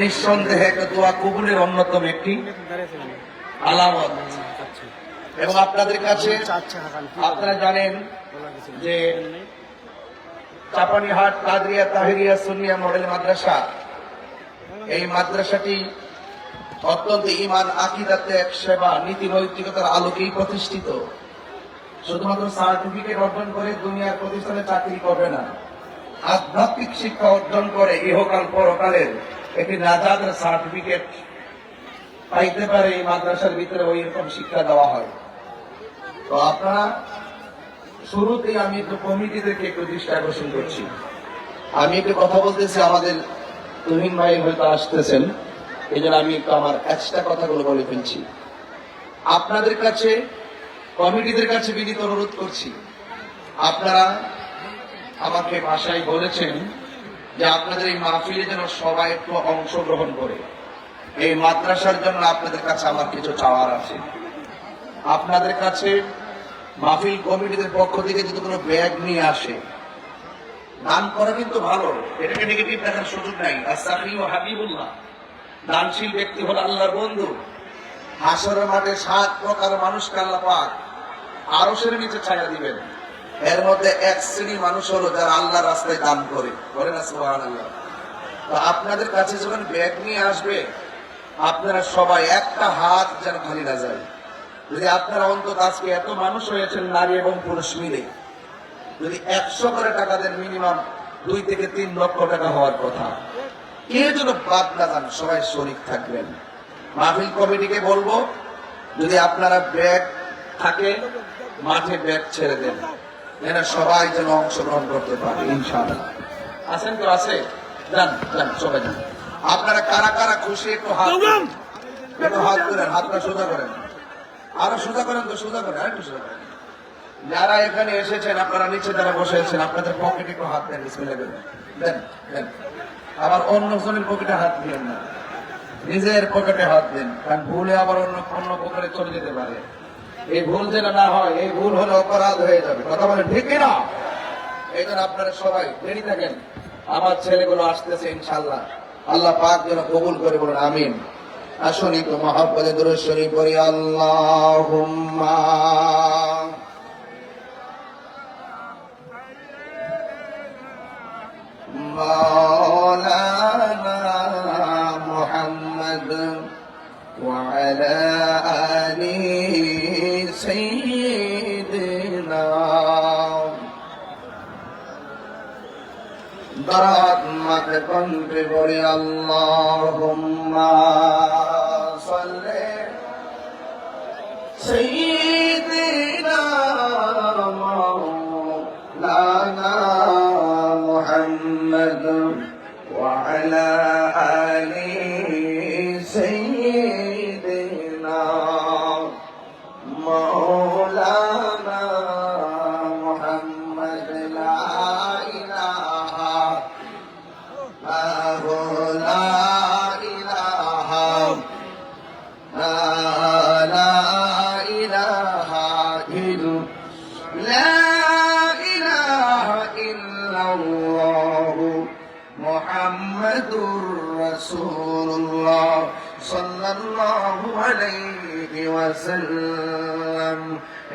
নিঃসন্দেহে একটা দোয়া কবুলের অন্যতম একটি আলামত। এবং আপনাদের কাছে আপনারা জানেন যে চাপানিহাট কাদরিয়া তাহেরিয়া সুন্নিয়া মডেল মাদ্রাসা, এই মাদ্রাসাটি অত্যন্ত ঈমান, আকীদা, ত্যাগ, সেবা, নীতি নৈতিকতার আলোকেই প্রতিষ্ঠিত। শুধুমাত্র সার্টিফিকেট অর্জন করে দুনিয়ার প্রতিষ্ঠানে চাকরি করবে না, আধ্যাত্মিক শিক্ষা অর্জন করে ইহকাল পরকালের একটি নাজাতের সার্টিফিকেট পাইতে পারে। এই মাদ্রাসার ভিতরে ওই রকম শিক্ষা দেওয়া হয়। তো আপনারা শুরুতেই আমি একটু কমিটিদেরকে একটু দৃষ্টি আকর্ষণ করছি। আমি একটু কথা বলতেছি, আমাদের তুহিন ভাই হয়তো আসতেছেন, এই জন্য আমি একটু আমার এক্সট্রা কথাগুলো বলে ফেলছি। আপনাদের কাছে, কমিটিদের কাছে বিনীত অনুরোধ করছি, আপনারা আমাকে ভাষায় বলেছেন যে আপনাদের এই মাহফিলে যেন সবাই একটু অংশগ্রহণ করে। এই মাদ্রাসার জন্য আপনাদের কাছে আমার কিছু চাওয়ার আছে। আপনাদের কাছে মাহফিল কমিটিদের পক্ষ থেকে যদি কোনো ব্যাগ নিয়ে আসে, দান করা কিন্তু ভালো, এটাকে নেগেটিভ দেখার সুযোগ নাই। আস-সাখী ওয়া হাবিবুল্লাহ, দানশীল ব্যক্তি হল আল্লাহর বন্ধু। হাসরের মাঠে 7 প্রকার মানুষকে আল্লাহ পাক আরশের নিচে ছায়া দিবেন। এর মধ্যে এক শ্রেণীর মানুষ হলো যারা আল্লাহর রাস্তায় দান করে, বলেন না সুবহানাল্লাহ। তো আপনাদের কাছে যখন ব্যাগ নিয়ে আসবে, আপনারা সবাই একটা হাত যেন খালি না যায়। যদি আপনারা অন্তত আজকে এত মানুষ হয়েছেন, নারী এবং পুরুষ মিলে, যদি 100 করে টাকা দেন, মিনিমাম 2 থেকে 3 লক্ষ টাকা হওয়ার কথা। কেউ যেন বাদ না যান, সবাই শরীক থাকবেন। মাহফিল কমিটিকে বলবো, যদি আপনারা ব্যাগ থাকে মাঠে ব্যাগ ছেড়ে দেন, এরা সবাই যেন অংশগ্রহণ করতে পারে ইনশাআল্লাহ। আছেন তো? আছে? যান যান, সবাই যান। আপনারা কারা কারা খুশি একটু হাত দেন, একটু হাত করেন, হাতটা সোজা করেন, আরো সোজা করেন, তো সোজা করেন, আরেকটু সোজা করেন। যারা এখানে এসেছেন, আপনারা নিচে যারা বসে আছেন, আপনাদের পকেটে একটু হাত দেন, বিসমিল্লাহ দেন, দেন দেন। আবার অন্য জনের পকেটে হাত দিবেন না, নিজের পকেটে হাত দেন, কারণ ভুলে আবার অন্য পকেটে চলে যেতে পারে। এই ভুল যেন না হয়, এই ভুল হলে অপরাধ হয়ে যাবে। কথা বলেন ঠিক কিনা? এই জন্য আপনারা সবাই রেডি থাকেন। আমার ছেলেগুলো আসতেছে ইনশাআল্লাহ, আল্লাহ পাক যেন কবুল করে, বলেন আমিন। আসুন একটু মহব্বতে দুরূদ শরীফ পড়ি। আল্লাহুম্মা মাওলানা মুহাম্মদ ওয়া আলা আলি সাইয়্যিদিনা দারাত মাতে কণ্ঠে বলি আল্লাহুম্মা সাল্লি সাইয়্যিদিনা মাওলানা মুহাম্মদ ওয়া আলা আলি সাইয়্যিদিনা মাওলানা মুহাম্মদ লা ইলাহা মুহাম্মাদুর রাসূলুল্লাহ সাল্লাল্লাহু আলাইহি ওয়াসাল্লাম।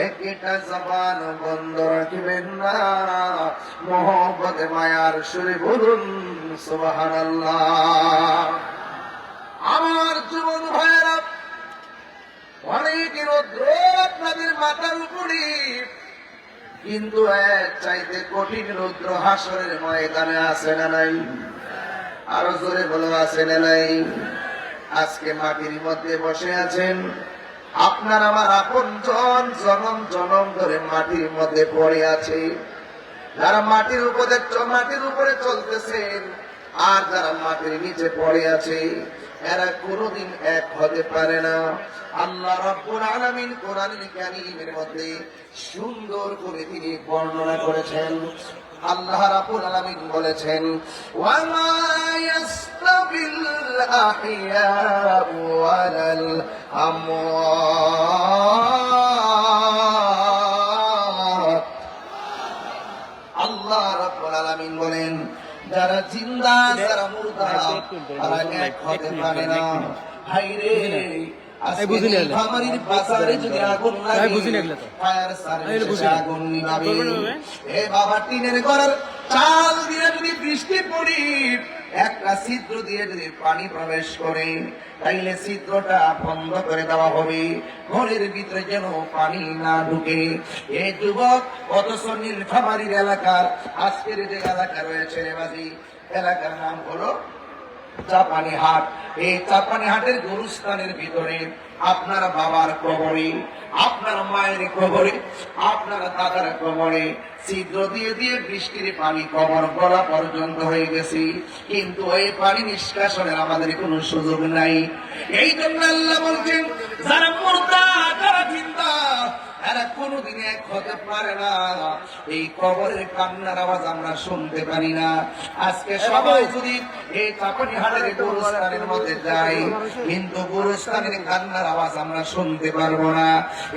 একটা জবান বন্ধ রাখবেন না, মহব্বতে মায়ার সুরে বলুন সুবহানাল্লাহ। আমার যুবক ভাইয়েরা, অনেক রৌদ্র আপনাদের মাথার উপরে, কিন্তু এর চাইতে কঠিন রৌদ্র হাসরের ময়দানে আছে না নাই? আরো জোরে বলো, আছে না নাই? আজকে মাটির মধ্যে বসে আছেন, আপনার আমার আপনজন, জনম জনম ধরে মাটির মধ্যে পড়ে আছে। যারা মাটির উপরে চলতেছেন, আর যারা মাটির নিচে পড়ে আছে, এরা কোনদিন এক হতে পারে না। আল্লাহ রাব্বুল আলামিন কোরআনুল কারীমের মধ্যে সুন্দর করে তিনি বর্ণনা করেছেন। আল্লাহ রাব্বুল আলামিন বলেছেন, ওয়া মা ইয়াসতাবিল আহইয়াউ ওয়ালাল আমওয়াত। আল্লাহ রাব্বুল আলামিন বলেন, যারা জিন্দা যারা মুর্দা তারা এক হতে পারে না। হাইরে আজকে নীলফামারীর বাজারে যদি আগুন লাগে ফায়ার সার্ভিসে আগুন নিভাবে। এ বাবা টিনের ঘরের চাল দিয়ে যদি বৃষ্টি পড়ি একটা ছিদ্র দিয়ে যদি পানি প্রবেশ করে তাইলে ছিদ্রটা বন্ধ করে দেওয়া হবে, ঘরের ভিতরে যেন পানি না ঢুকে। এই যুবক অথচ নীলফামারীর এলাকার আজকের যে এলাকা রয়েছে রেবাজি এলাকার নাম হলো চাপানি হাট। এই চাপানি হাটের গুরুস্থানের ভিতরে আপনার বাবার কবরে, আপনার মায়ের কবরে, আপনার দাদার কবরে ছিদ্র দিয়ে দিয়ে বৃষ্টির পানি কবর গলা পর্যন্ত হয়ে গেছে, কিন্তু ওই পানি নিষ্কাশনের আমাদের কোনো সুযোগ নাই। এই জন্য আল্লাহ বলছেন যারা মুর্দা যারা জিন্দা এরা কোনদিন এক হতে পারে না। এই কবরের কান্নার আওয়াজ আমরা শুনতে পারি না। আজকে সবাই যদি এই চাপানি হাটের গুরুস্থানের মধ্যে যাই, কিন্তু গুরুস্থানের কান্নার আওয়াজ আমরা শুনতে পারবো না।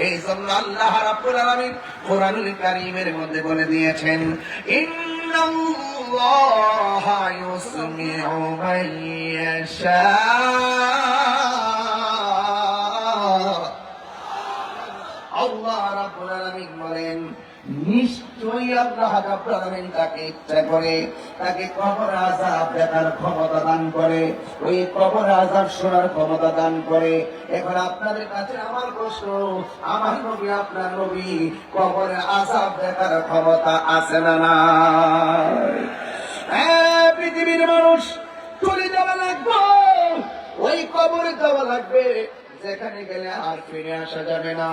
এই জন্য আল্লাহ রাব্বুল আলামিন কোরআনুল কারীমের মধ্যে বলে দিয়েছেন ইন্নাল্লাহা ইউসমিউ মান ইয়াশা। আল্লাহ রাব্বুল আলামিন বলেন নিশ্চয়ই আল্লাহ রাব্বুল আলামিন তাকে ইচ্ছা করে তাকে কবর আযাব দেখার ক্ষমতা দান করে, ওই কবর আযাব শোনার ক্ষমতা দান করে। এখন আপনাদের কাছে আমার প্রশ্ন, আমার নবী আপনার নবী কবরের আযাব দেখার ক্ষমতা আছে না নাই? পৃথিবীর মানুষ চলে যাওয়া লাগবে, ওই কবরে যাওয়া লাগবে যেখানে গেলে আর ফিরে আসা যাবে না।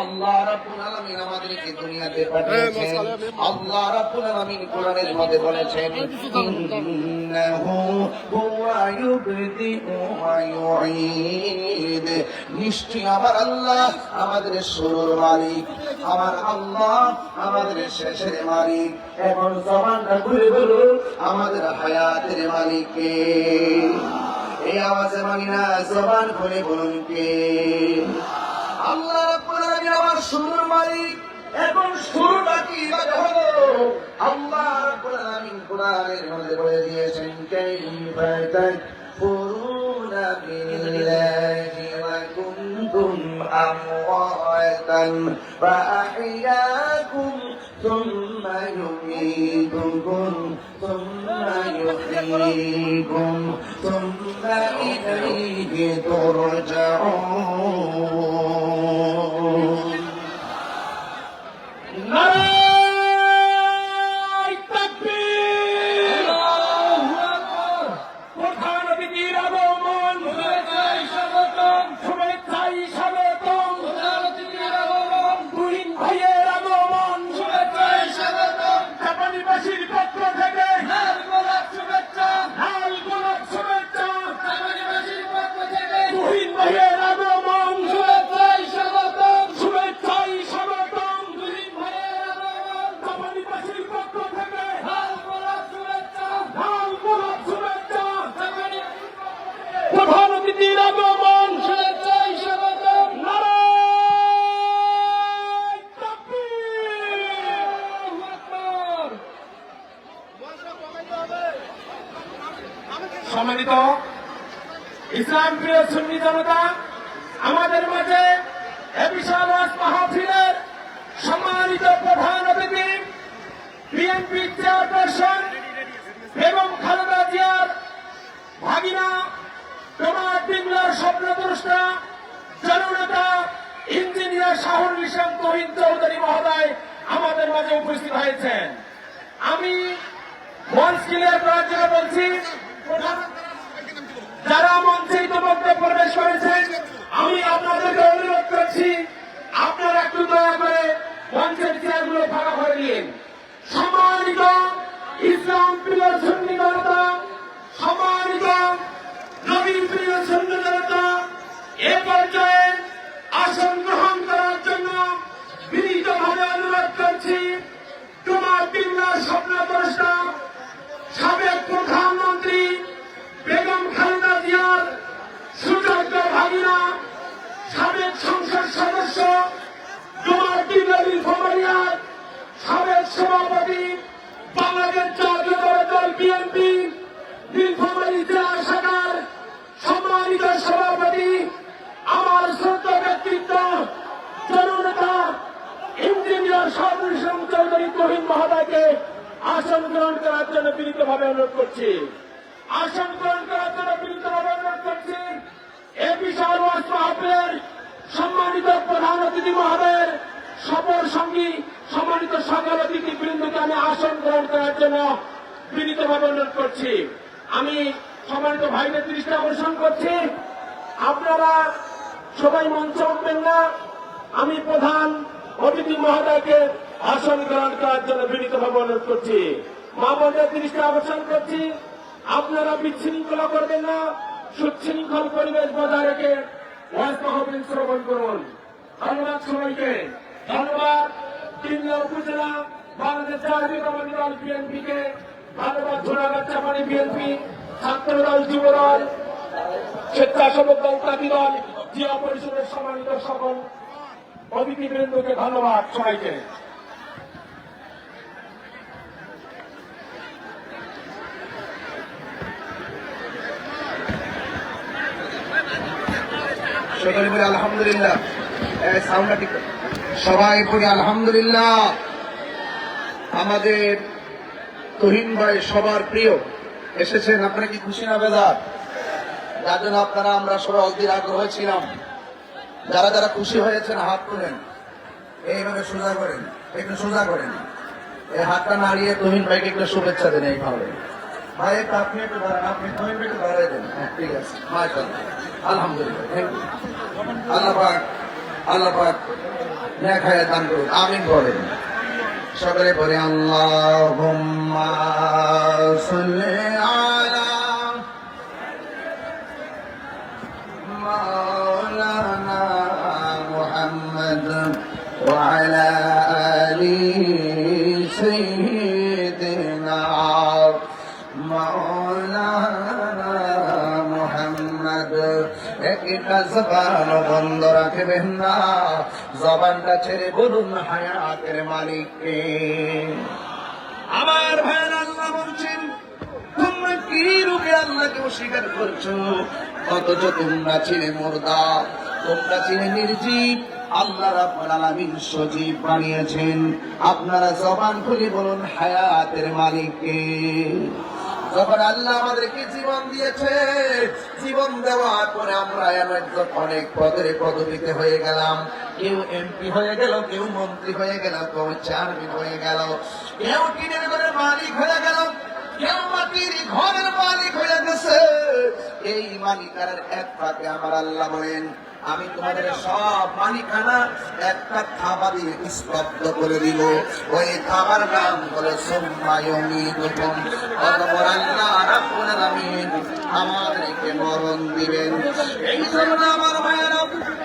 আল্লাহ রাব্বুল আলামিন আমাদেরকে দুনিয়াতে পাঠিয়েছেন। আল্লাহ রাব্বুল আলামিন কোরআনের মধ্যে বলেছেন ইন্নাহু হুয়া ইউবদিউ ওয়া ইউঈদ। নিশ্চয়ই আমার আল্লাহ আমাদের শুরুর মালিক, আমার আল্লাহ আমাদের শেষের মালিক। এখন জবানটা খুলে বলো আমাদের হায়াতের মালিক কে? এই আওয়াজে মানি না, জবান খুলে বলুন কে? আল্লাহ রাব্বুল আলামিন আমার শুরুর মালিক। এখন শুরুটা কি হলো? আল্লাহ রাব্বুল আলামিন কোরআনের মধ্যে বলে দিয়েছেন কাইফা তাকফুরুনা বিল্লাহি ওয়া কুনতুম আমওয়াতান ফাআহইয়াকুম সুম্মা ইউমীতুকুম সুম্মা ইউহয়ীকুম সুম্মা ইলাইহি তুরজাউন। নারায়ে তাকবীর, আল্লাহু আকবার। প্রধান অতিথির আগমন, শুভেচ্ছায় স্বাগতম, শুভেচ্ছায় স্বাগতম। প্রধান অতিথির আগমন, তুহিন ভাইয়ের আগমন, শুভেচ্ছায় স্বাগতম। চাপানিবাসীর পক্ষ থেকে লাল গোলাপ শুভেচ্ছা, লাল গোলাপ শুভেচ্ছা। চাপানিবাসীর পক্ষ থেকে তুহিন ভাইয়ের আগমন, শুভেচ্ছায় স্বাগতম, শুভেচ্ছায় স্বাগতম। তুহিন ভাইয়ের আগমন, চাপানিবাসীর পক্ষ থেকে লাল গোলাপ শুভেচ্ছা, লাল গোলাপ শুভেচ্ছা। প্রধান অতিথির আগমন, শুভেচ্ছায় স্বাগতম। নারায়ে তাকবীর, আল্লাহু আকবার। সম্মানিত ইসলাম প্রিয় সুন্নি জনতা, আমাদের মাঝে এ বিশাল ওয়াজ মাহফিলের সম্মানিত প্রধান অতিথি বিএনপি চেয়ারপারসন বেগম খালেদা জিয়ার ভাগিনা তোমার বিংলার স্বপ্নদ্রষ্টা জননেতা ইঞ্জিনিয়ার শাহুল ইসলাম তহিদ চৌধুরী মহোদয় আমাদের মাঝে উপস্থিত হয়েছেন। আমি মঞ্চ ক্লিয়ার করার জন্য বলছি, যারা মঞ্চে ইতিমধ্যে প্রবেশ করেছেন আমি আপনাদেরকে অনুরোধ করছি আপনারা একটু দয়া করে মঞ্চের চেয়ারগুলো ফাঁকা করে দিন। সম্মানিত ইসলাম প্রিয় সুন্নি জনতা, সম্মানিত নবীন প্রিয় সুন্নি জনতা, এ পর্যায়ে আসন গ্রহণ করার জন্য বিনীতভাবে অনুরোধ করছি তোমার বিংলার স্বপ্নদ্রষ্টা সাবেক প্রধানমন্ত্রী বেগম খালেদা জিয়ার সুযোগ্য ভাগিনা সাবেক সংসদ সদস্য তোমার বিংলা নীলফামারীর সাবেক সভাপতি বাংলাদেশ জাতীয়তাবাদী দল বিএনপি নীলফামারী জেলা শাখার সম্মানিত সভাপতি, আমার শ্রদ্ধা ব্যক্তিত্ব জননেতা ইঞ্জিনিয়ার শাহুল ইসলাম চৌধুরী তুহিন মহোদয়কে আসন গ্রহণ করার জন্য বিনীতভাবে অনুরোধ করছি। আসন গ্রহণ করার জন্য বিনীতভাবে অনুরোধ করছি। এ বিশাল ওয়াজ মাহফিলের সম্মানিত প্রধান অতিথি মহোদয়ের সফর সঙ্গী সম্মানিত সকল অতিথি বৃন্দকে আমি আসন গ্রহণ করার জন্য বিনীতভাবে অনুরোধ করছি। আমি সম্মানিত ভাইদের দৃষ্টি আকর্ষণ করছি, আপনারা সবাই মঞ্চে উঠবেন না। আমি প্রধান অতিথি মহোদয়কে আসন গ্রহণ করার জন্য বিনীতভাবে অনুরোধ করছি। মা বোনদের দৃষ্টি আকর্ষণ করছি, আপনারা বিশৃঙ্খলা করবেন না, সুশৃঙ্খল পরিবেশ বজায় রেখে ওয়াজ মাহফিল শ্রবণ করুন। ধন্যবাদ সবাইকে। ধন্যবাদ তিনলা উপজেলা বাংলাদেশ জাতীয়তাবাদী দল বিএনপিকে, ধন্যবাদ ঝোনাঘাট চাপানি বিএনপি, ছাত্র দল, যুব দল, স্বেচ্ছাসেবক দল, তাঁতি দল, জিয়া পরিষদের সম্মানিত সকল অতিথিবৃন্দকে ধন্যবাদ সবাইকে। সকলে বলি আলহামদুলিল্লাহ। সাউন্ডটা ঠিক করো। সবাই বলি আলহামদুলিল্লাহ। আমাদের তুহিন ভাই সবার প্রিয় এসেছেন, আপনারা কি খুশি না বেজার? যার জন্য আপনারা আমরা সবাই অধীর আগ্রহ ছিলাম। যারা যারা খুশি হয়েছেন হাত তুলেন, এইভাবে সোজা করেন, একটু সোজা করেন, এই হাতটা নাড়িয়ে তুহিন ভাইকে একটু শুভেচ্ছা দেন। এইভাবে ভাই একটু আপনি একটু ধরেন, আপনি তুহিন ভাই একটু ধরে দেন। হ্যাঁ ঠিক আছে, মাশাআল্লাহ, আলহামদুলিল্লাহ, থ্যাংক ইউ। আল্লাহ পাক, আল্লাহ পাক নেক হায়াত দান করুন, আমিন বলেন। সকলে বলে আল্লাহুম্মা সাল্লি আলা মাওলানা মুহাম্মদ ওয়া আলা আলি সাইয়্যিদিনা মাওলানা মুহাম্মদ। একটা জবান বন্ধ রাখবেন না, জবানটা ছেড়ে বলুন হায়াতের মালিককে। আমার ভাইয়ের আল্লাহ বলছেন, তোমরা কি রূপে আল্লাহকে অস্বীকার করছো, অথচ তোমরা ছিলে মুর্দা, তোমরা ছিলে নির্জীব। আল্লাহ রাব্বুল আলামিন সজীব বানিয়েছেন। আপনারা জবান খুলে বলুন হায়াতের মালিককে। যখন আল্লাহ আমাদেরকে জীবন দিয়েছে, জীবন দেওয়ার পরে আমরা অনেক পদের পদবিতে হয়ে গেলাম। কেউ এমপি হয়ে গেল, কেউ মন্ত্রী হয়ে গেল, কেউ চেয়ারম্যান হয়ে গেল, কেউ টিনের ঘরের মালিক হয়ে গেল, কেউ মাটির ঘরের মালিক হয়ে গেছে। এই মালিকানার এক ফাঁকে আমার আল্লাহ বলেন, আমি তোমাদের সব মালিকানা একটা থাবা দিয়ে স্তব্ধ করে দিব। ওই থাবার নাম হলো সুম্মা ইউমীতুকুম। অতঃপর আল্লাহ রাব্বুল আলামিন আমাদেরকে মরণ দিবেন। এই জন্য আমার ভাইয়েরা,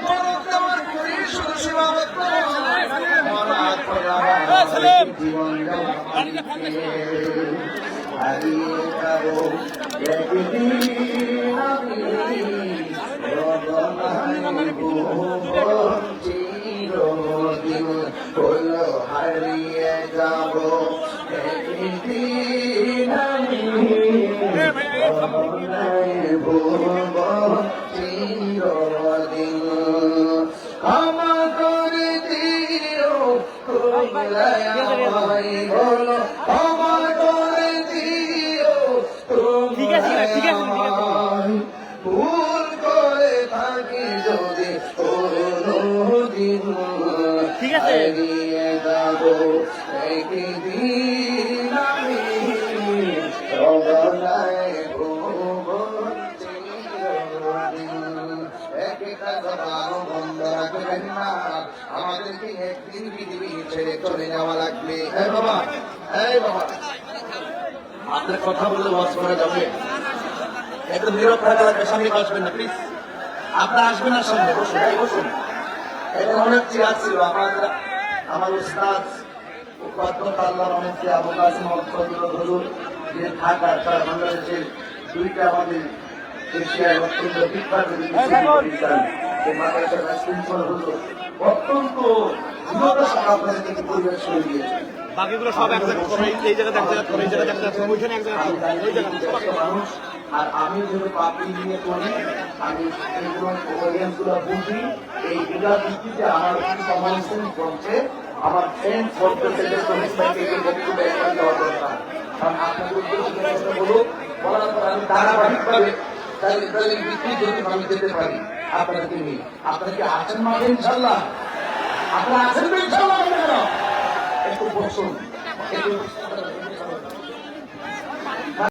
মরণ দেওয়ার পরে শুধু সীমাবদ্ধ নয়, মরার পরে আমার জীবন দেওয়া হারিয়ে যাবো একদিন আমি। চিরদিন হলো হারিয়ে যাব একদিন আমি, ভুলব চিরদিন। ক্ষমা করে দিও আমায়, বলো ক্ষমা করে দিও আমায়, ভুল করে থাকি যদি কোনদিন হারিয়ে যাব একদিন আমি, রবনায় ভুব চিরদিন। একটা জবানও বন্ধ রাখবেন না, আমাদেরকে একদিন পৃথিবী ছেড়ে চলে যাওয়া লাগবে। এই বাবা, এই বাবা, আপনার কথা বলে ওয়াজ করা যাবে? একটু নীরব থাকা লাগবে, সামনে আসবেন না প্লিজ। আপনারা আসবেন না সামনে, বসুন, এই বসুন। এটা অনেক চেয়ার ছিল আমার উস্তাদ উপাধ্যক্ষ আল্লাহ রহমতে আবু কাসিম হুজুর যে ঢাকার সারা বাংলাদেশের দুইটা আমাদের এশিয়ায় অত্যন্ত বিখ্যাত মাদ্রাসার হুজুর অত্যন্ত আপনাদের পরিবেশ করে দিয়েছে। বাকিগুলো সব এক জায়গায় করো, এই জায়গাতে এক জায়গায় করো, এই জায়গাতে এক জায়গায় করো, ওইখানে এক জায়গায় করো, ওই জায়গাতে সবাই করো। মানুষ আর আমি যদি পাবলিক নিয়ে করি, আমি এইগুলো অডিয়েন্স গুলো বুঝি, এইগুলোর ভিত্তিতে আমার সমালোচন করছে, আমার ফ্রেন্ড করতেছে যে শ্রমিক ভাইকে এই বক্তব্য একটা দেওয়া দরকার। কারণ আপনাদের উদ্দেশ্যে বলুক, বলার পর আমি ধারাবাহিকভাবে তাদের ভিত্তি যদি আমি যেতে পারি আপনাদেরকে নিয়ে। আপনারা কি আছেন মাঠে ইনশাল্লাহ? আপনারা আছেন তো ইনশাল্লাহ? একটু বসুন, একটু